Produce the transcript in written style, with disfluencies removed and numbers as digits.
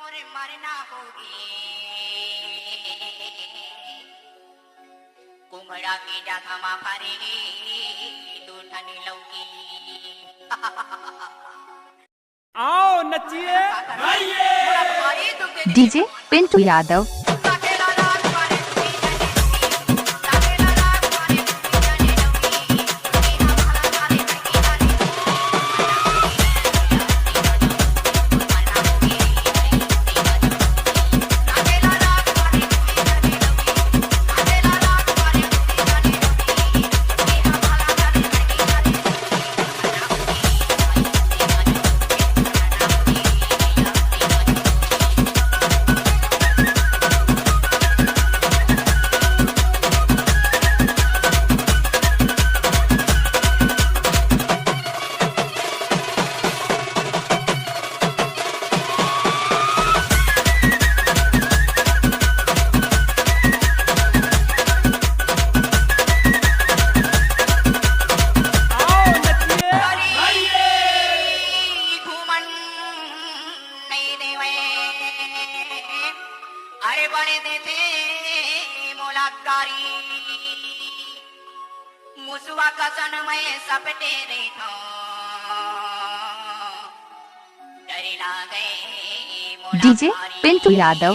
मरना होगी कुमड़ा की डाका फरेगी दूठनी लौकी आओ नचिए डीजे पिंटू यादव। अरे बड़े देते मुलाकारी मुसवा कसन में सपटे रेखा डरे लागे डीजे पिंटू यादव।